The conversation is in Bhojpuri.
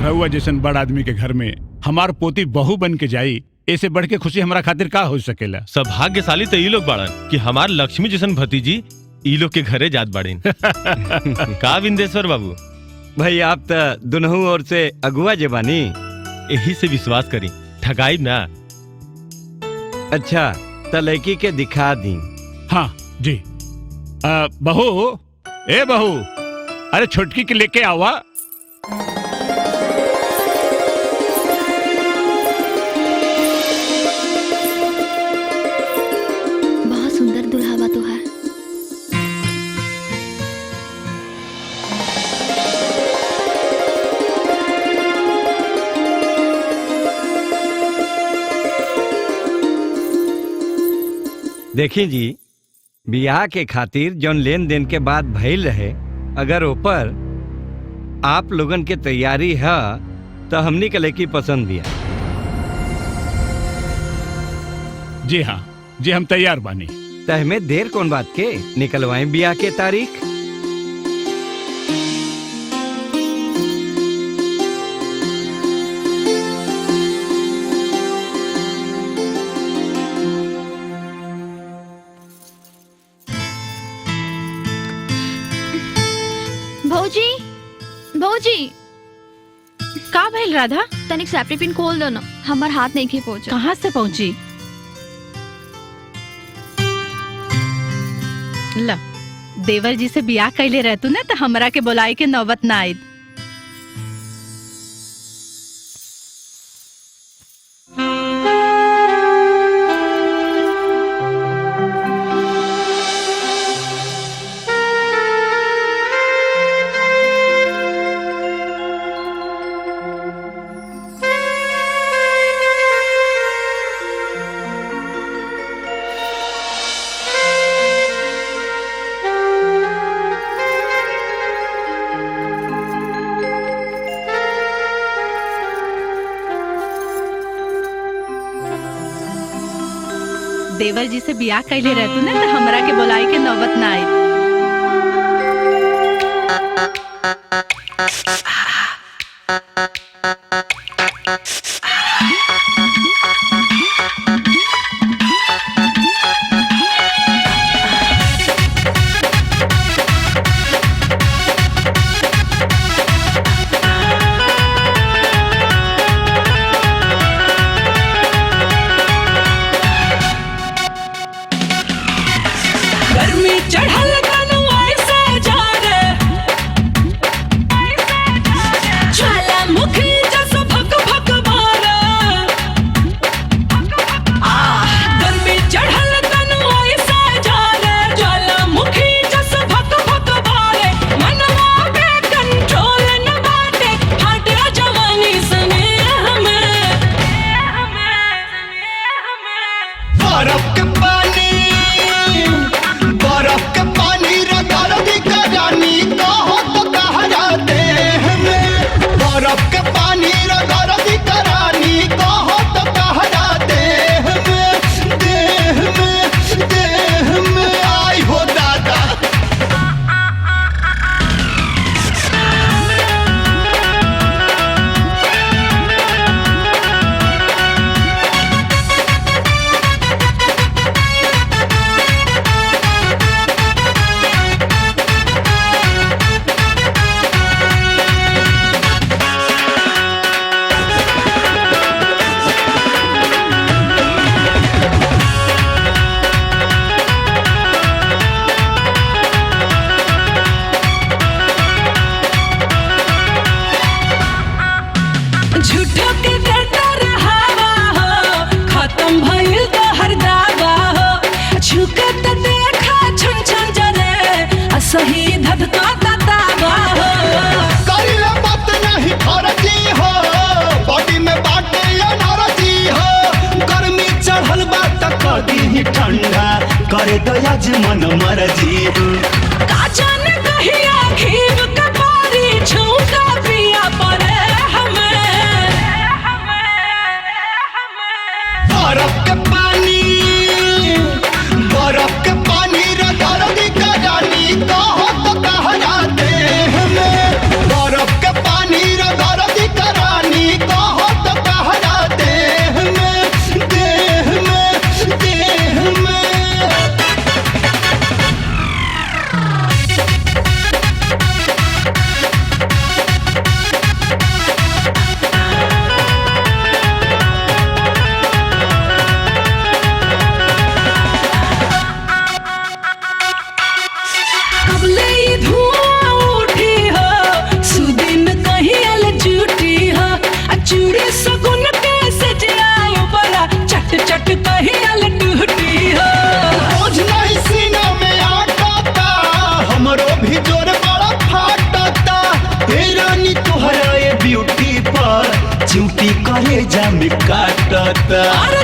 रहुआ जैसन बड़ आदमी के घर में हमार पोती बहू बन के जाई, ऐसे बढ़ के खुशी हमारा खातिर का हो सकेला। सौभाग्यशाली तो ये लोग बाड़न कि हमार लक्ष्मी जैसन भतीजी ई लोग के घरे जात बाड़ीन। का विंदेश्वर बाबू भाई आप तो दुनहु ओर से अगुआ जबानी, यही से विश्वास करी, ठगाई ना। अच्छा तो लड़की के दिखा दी। हाँ जी। बहू, ए बहू, अरे छोटकी के लेके आवा। बहुत सुंदर दुल्हा बा तोहार। देखी जी, बियाह के खातिर जौन लेन देन के बाद भइल रहे, अगर ऊपर आप लोगन के तैयारी है तो हमनी के लड़की पसंद दिया। जी हाँ जी, हम तैयार बानी। तहमे देर कौन बात के, निकलवाएं बियाह के तारीख। भौजी, भौजी, का भइल राधा? तनिक सेफ्टी पिन खोल दो ना, हमार हाथ नहीं खे पहुंचा। कहाँ से पहुंची? ला, देवर जी से बियाह कैले रहतू ना तो हमरा के बुलाई के नौबत ना आयद। देवर जी से बियाह कैले रहतू ना तो हमरा के बुलाई के नौबत ना आयद। सही धधका तावा करिले बात नहीं फरजी हो, बॉडी में बाटे एनर्जी हो, गर्मी चढ़ल बा त कदी ही ठंडा करे दो आज मन मर्जी हो। का जाने कहिया घीव कपारी झुका पिया परे हमें बर्फ के पानी रगड़ दी करानी कहो तो कहरा दे हमें, बर्फ के पानी रगड़ दी करानी फाटता अरे